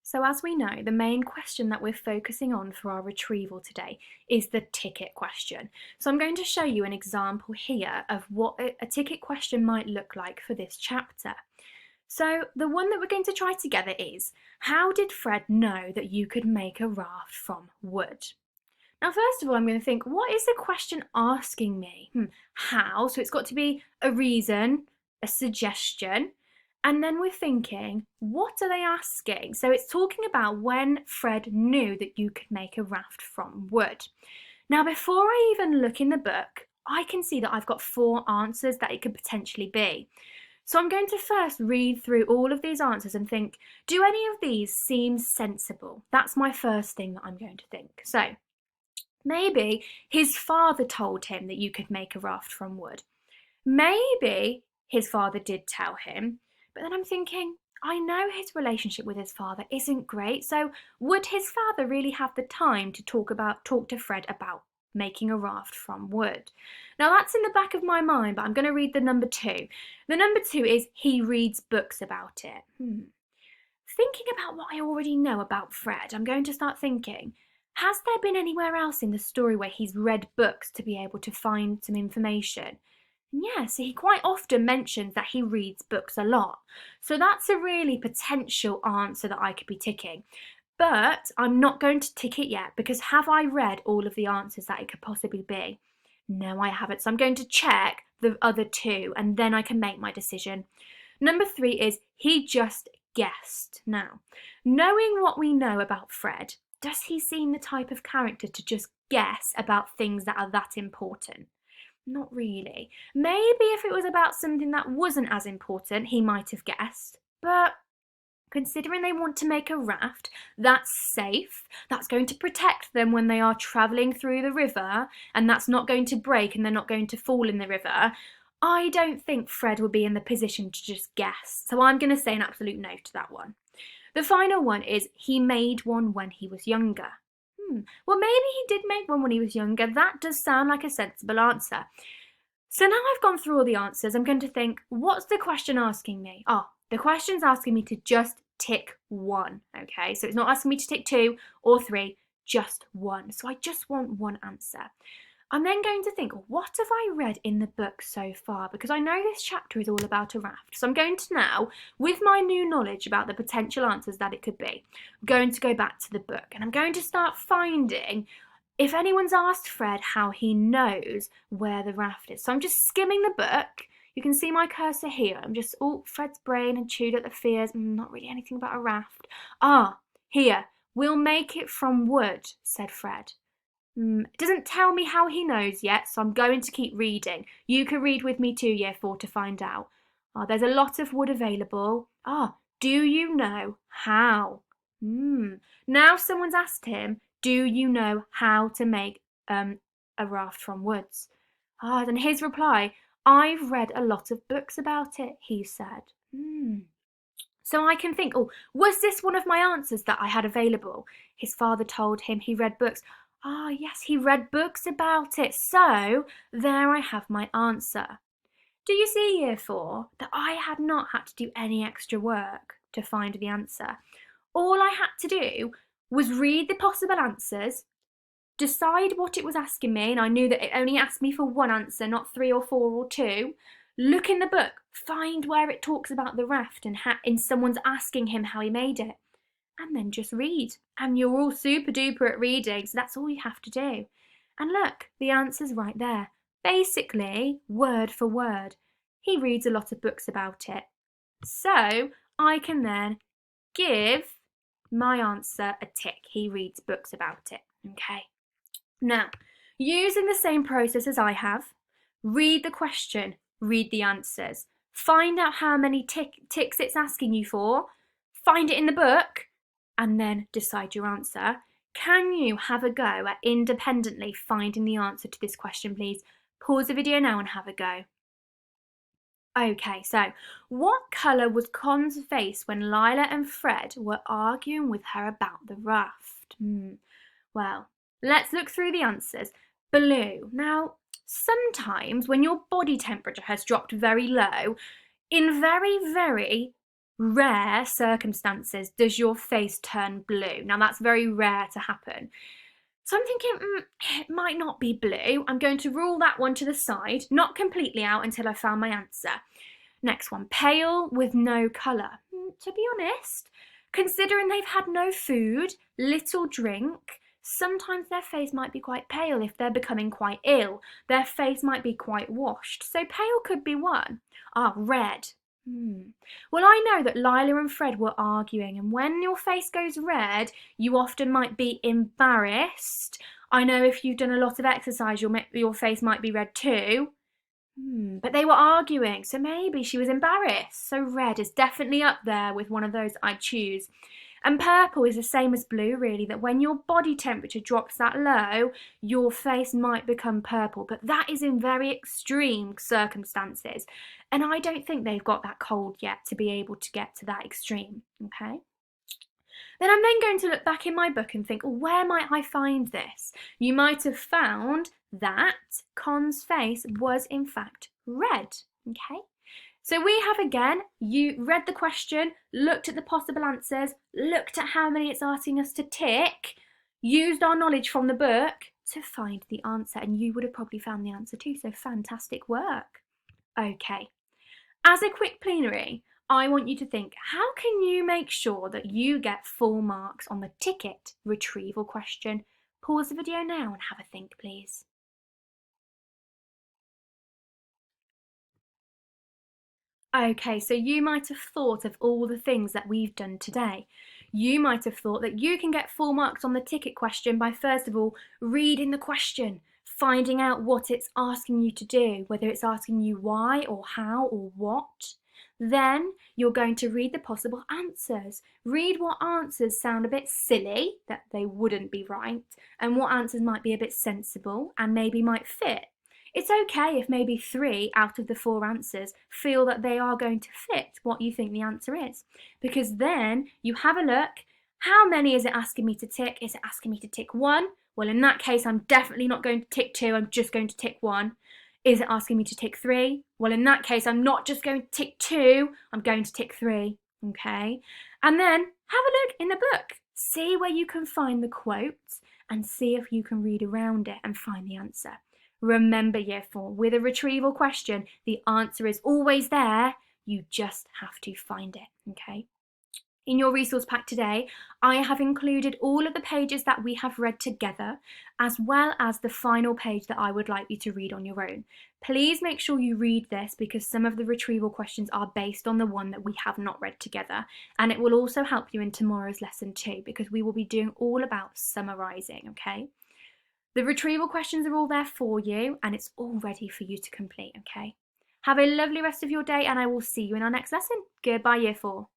So as we know, the main question that we're focusing on for our retrieval today is the ticket question. So I'm going to show you an example here of what a ticket question might look like for this chapter. So the one that we're going to try together is, how did Fred know that you could make a raft from wood? Now, first of all, I'm going to think, what is the question asking me? How? So it's got to be a reason, a suggestion. And then we're thinking, what are they asking? So it's talking about when Fred knew that you could make a raft from wood. Now, before I even look in the book, I can see that I've got 4 answers that it could potentially be. So I'm going to first read through all of these answers and think, do any of these seem sensible? That's my first thing that I'm going to think. So maybe his father told him that you could make a raft from wood. Maybe his father did tell him, but then I'm thinking, I know his relationship with his father isn't great, so would his father really have the time to talk to Fred about making a raft from wood? Now that's in the back of my mind, but I'm going to read the number 2. The number 2 is he reads books about it. Thinking about what I already know about Fred, I'm going to start thinking, has there been anywhere else in the story where he's read books to be able to find some information? Yes, he quite often mentions that he reads books a lot. So that's a really potential answer that I could be ticking. But I'm not going to tick it yet because have I read all of the answers that it could possibly be? No, I haven't. So I'm going to check the other 2 and then I can make my decision. Number 3 is he just guessed. Now, knowing what we know about Fred, does he seem the type of character to just guess about things that are that important? Not really. Maybe if it was about something that wasn't as important, he might have guessed. But considering they want to make a raft that's safe, that's going to protect them when they are travelling through the river, and that's not going to break and they're not going to fall in the river, I don't think Fred will be in the position to just guess. So I'm going to say an absolute no to that one. The final one is he made one when he was younger. Well, maybe he did make one when he was younger. That does sound like a sensible answer. So now I've gone through all the answers, I'm going to think, what's the question asking me? The question's asking me to just tick 1, okay? So it's not asking me to tick 2 or 3, just 1. So I just want one answer. I'm then going to think, what have I read in the book so far? Because I know this chapter is all about a raft. So I'm going to now, with my new knowledge about the potential answers that it could be, I'm going to go back to the book and I'm going to start finding if anyone's asked Fred how he knows where the raft is. So I'm just skimming the book. You can see my cursor here. I'm just, Fred's brain and chewed at the fears. Not really anything about a raft. Here. We'll make it from wood, said Fred. It doesn't tell me how he knows yet, so I'm going to keep reading. You can read with me too, Year 4, to find out. There's a lot of wood available. Do you know how? Now someone's asked him, do you know how to make a raft from woods? Then his reply, I've read a lot of books about it, he said. So I can think, was this one of my answers that I had available? His father told him he read books. Yes, he read books about it. So there I have my answer. Do you see, Year 4, that I had not had to do any extra work to find the answer? All I had to do was read the possible answers, decide what it was asking me, and I knew that it only asked me for one answer, not 3 or 4 or 2. Look in the book, find where it talks about the raft and someone's asking him how he made it, and then just read. And you're all super duper at reading, so that's all you have to do. And look, the answer's right there. Basically, word for word. He reads a lot of books about it. So I can then give my answer a tick. He reads books about it. Okay. Now, using the same process as I have, read the question, read the answers, find out how many ticks it's asking you for, find it in the book, and then decide your answer. Can you have a go at independently finding the answer to this question, please? Pause the video now and have a go. Okay, so what colour was Con's face when Lila and Fred were arguing with her about the raft? Well, let's look through the answers. Blue. Now, sometimes when your body temperature has dropped very low, in very, very rare circumstances does your face turn blue. Now that's very rare to happen. So I'm thinking, it might not be blue. I'm going to rule that one to the side, not completely out until I found my answer. Next one, pale with no colour. To be honest, considering they've had no food, little drink, sometimes their face might be quite pale if they're becoming quite ill. Their face might be quite washed. So pale could be one. Red. Well, I know that Lila and Fred were arguing, and when your face goes red, you often might be embarrassed. I know if you've done a lot of exercise, your face might be red too. But they were arguing, so maybe she was embarrassed. So red is definitely up there with one of those I'd choose. And purple is the same as blue, really, that when your body temperature drops that low, your face might become purple. But that is in very extreme circumstances. And I don't think they've got that cold yet to be able to get to that extreme, okay? Then I'm then going to look back in my book and think, where might I find this? You might have found that Con's face was in fact red, okay? So we have again, you read the question, looked at the possible answers, looked at how many it's asking us to tick, used our knowledge from the book to find the answer, and you would have probably found the answer too, so fantastic work. Okay, as a quick plenary, I want you to think, how can you make sure that you get full marks on the ticket retrieval question? Pause the video now and have a think, please. Okay, so you might have thought of all the things that we've done today. You might have thought that you can get full marks on the ticket question by first of all reading the question, finding out what it's asking you to do, whether it's asking you why or how or what. Then you're going to read the possible answers. Read what answers sound a bit silly, that they wouldn't be right, and what answers might be a bit sensible and maybe might fit. It's okay if maybe 3 out of the 4 answers feel that they are going to fit what you think the answer is. Because then you have a look, how many is it asking me to tick? Is it asking me to tick 1? Well, in that case, I'm definitely not going to tick 2, I'm just going to tick 1. Is it asking me to tick 3? Well, in that case, I'm not just going to tick 2, I'm going to tick 3, okay? And then have a look in the book. See where you can find the quotes and see if you can read around it and find the answer. Remember, Year 4, with a retrieval question, the answer is always there. You just have to find it, okay? In your resource pack today, I have included all of the pages that we have read together, as well as the final page that I would like you to read on your own. Please make sure you read this because some of the retrieval questions are based on the one that we have not read together, and it will also help you in tomorrow's lesson too, because we will be doing all about summarising, okay? The retrieval questions are all there for you and it's all ready for you to complete, okay? Have a lovely rest of your day and I will see you in our next lesson. Goodbye, Year 4.